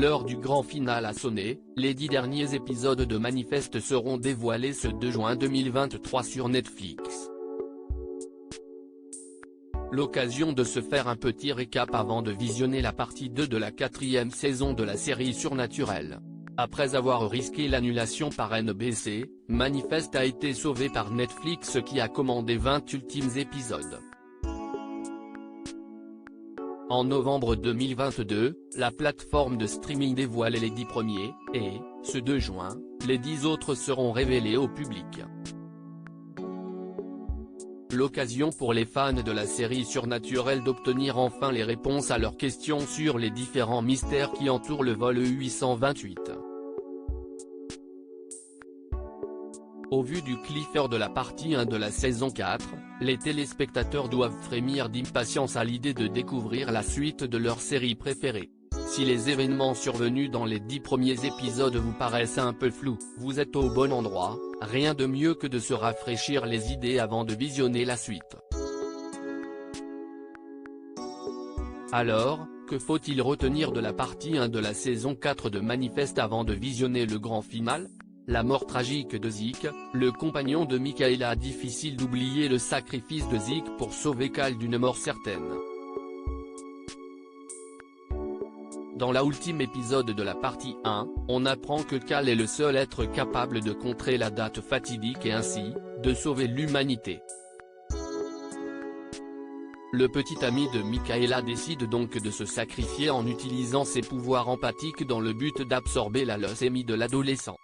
L'heure du grand final a sonné, les 10 derniers épisodes de Manifeste seront dévoilés ce 2 juin 2023 sur Netflix. L'occasion de se faire un petit récap avant de visionner la partie 2 de la 4e saison de la série surnaturelle. Après avoir risqué l'annulation par NBC, Manifeste a été sauvé par Netflix qui a commandé 20 ultimes épisodes. En novembre 2022, la plateforme de streaming dévoile les 10 premiers, et, ce 2 juin, les 10 autres seront révélés au public. L'occasion pour les fans de la série surnaturelle d'obtenir enfin les réponses à leurs questions sur les différents mystères qui entourent le vol E828. Au vu du cliffhanger de la partie 1 de la saison 4, les téléspectateurs doivent frémir d'impatience à l'idée de découvrir la suite de leur série préférée. Si les événements survenus dans les 10 premiers épisodes vous paraissent un peu flous, vous êtes au bon endroit, rien de mieux que de se rafraîchir les idées avant de visionner la suite. Alors, que faut-il retenir de la partie 1 de la saison 4 de Manifeste avant de visionner le grand final ? La mort tragique de Zeke, le compagnon de Michaela. Difficile d'oublier le sacrifice de Zeke pour sauver Cal d'une mort certaine. Dans l'ultime épisode de la partie 1, on apprend que Cal est le seul être capable de contrer la date fatidique et ainsi, de sauver l'humanité. Le petit ami de Michaela décide donc de se sacrifier en utilisant ses pouvoirs empathiques dans le but d'absorber la leucémie de l'adolescent.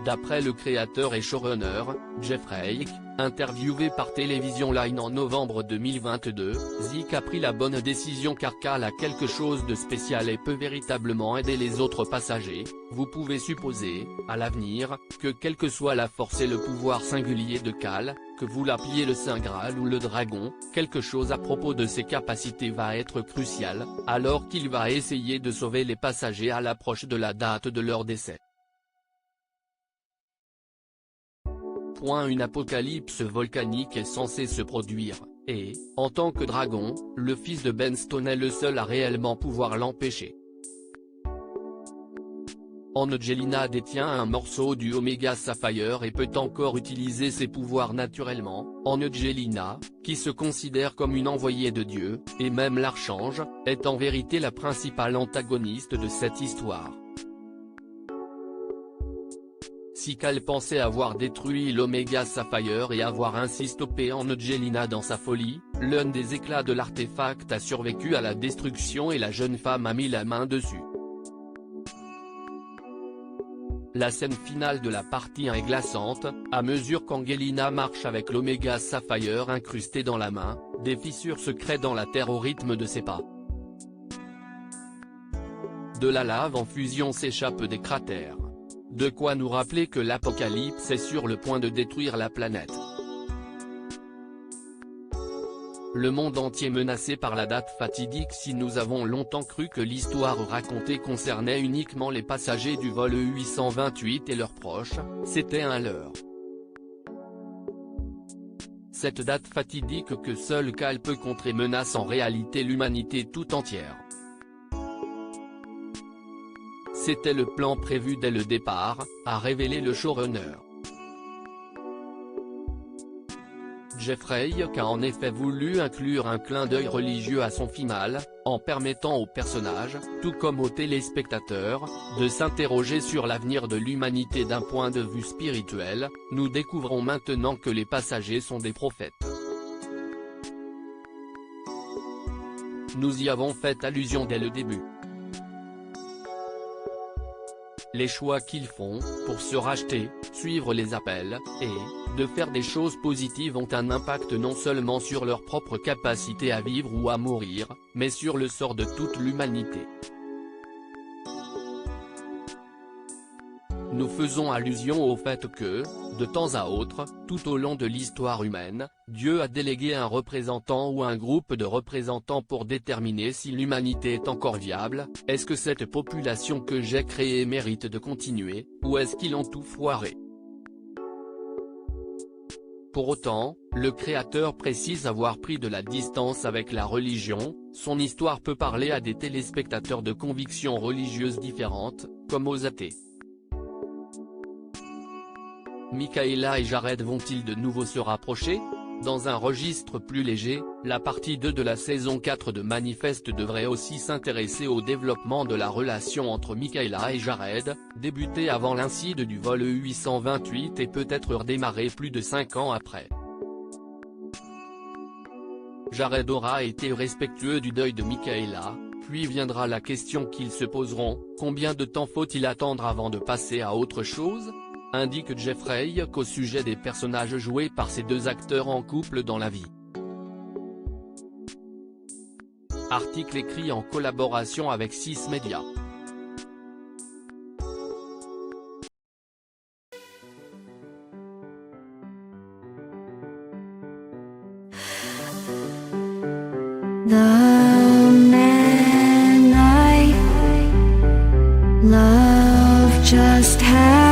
D'après le créateur et showrunner, Jeffrey, interviewé par Television Line en novembre 2022, Zeke a pris la bonne décision car Cal a quelque chose de spécial et peut véritablement aider les autres passagers. Vous pouvez supposer, à l'avenir, que quelle que soit la force et le pouvoir singulier de Cal, que vous l'appeliez le Saint Graal ou le Dragon, quelque chose à propos de ses capacités va être crucial, alors qu'il va essayer de sauver les passagers à l'approche de la date de leur décès. Une apocalypse volcanique est censée se produire, et, en tant que dragon, le fils de Ben Stone est le seul à réellement pouvoir l'empêcher. Angelina détient un morceau du Omega Sapphire et peut encore utiliser ses pouvoirs naturellement. Angelina, qui se considère comme une envoyée de Dieu, et même l'archange, est en vérité la principale antagoniste de cette histoire. Si Cal pensait avoir détruit l'Omega Sapphire et avoir ainsi stoppé Angelina dans sa folie, l'un des éclats de l'artefact a survécu à la destruction et la jeune femme a mis la main dessus. La scène finale de la partie 1 est glaçante, à mesure qu'Angelina marche avec l'Omega Sapphire incrusté dans la main, des fissures se créent dans la terre au rythme de ses pas. De la lave en fusion s'échappe des cratères. De quoi nous rappeler que l'apocalypse est sur le point de détruire la planète. Le monde entier menacé par la date fatidique. Si nous avons longtemps cru que l'histoire racontée concernait uniquement les passagers du vol E828 et leurs proches, c'était un leurre. Cette date fatidique que seul Cal peut contrer menace en réalité l'humanité tout entière. C'était le plan prévu dès le départ, a révélé le showrunner. Jeffrey a en effet voulu inclure un clin d'œil religieux à son final, en permettant aux personnages, tout comme aux téléspectateurs, de s'interroger sur l'avenir de l'humanité d'un point de vue spirituel. Nous découvrons maintenant que les passagers sont des prophètes. Nous y avons fait allusion dès le début. Les choix qu'ils font, pour se racheter, suivre les appels, et, de faire des choses positives ont un impact non seulement sur leur propre capacité à vivre ou à mourir, mais sur le sort de toute l'humanité. Nous faisons allusion au fait que, de temps à autre, tout au long de l'histoire humaine, Dieu a délégué un représentant ou un groupe de représentants pour déterminer si l'humanité est encore viable. Est-ce que cette population que j'ai créée mérite de continuer, ou est-ce qu'ils ont tout foiré ? Pour autant, le créateur précise avoir pris de la distance avec la religion, son histoire peut parler à des téléspectateurs de convictions religieuses différentes, comme aux athées. Michaela et Jared vont-ils de nouveau se rapprocher ? Dans un registre plus léger, la partie 2 de la saison 4 de Manifeste devrait aussi s'intéresser au développement de la relation entre Michaela et Jared, débutée avant l'incide du vol E828 et peut-être redémarrer plus de 5 ans après. Jared aura été respectueux du deuil de Michaela, puis viendra la question qu'ils se poseront, combien de temps faut-il attendre avant de passer à autre chose ? Indique Jeffrey au sujet des personnages joués par ces deux acteurs en couple dans la vie. Article écrit en collaboration avec 6 Médias. The man I love just had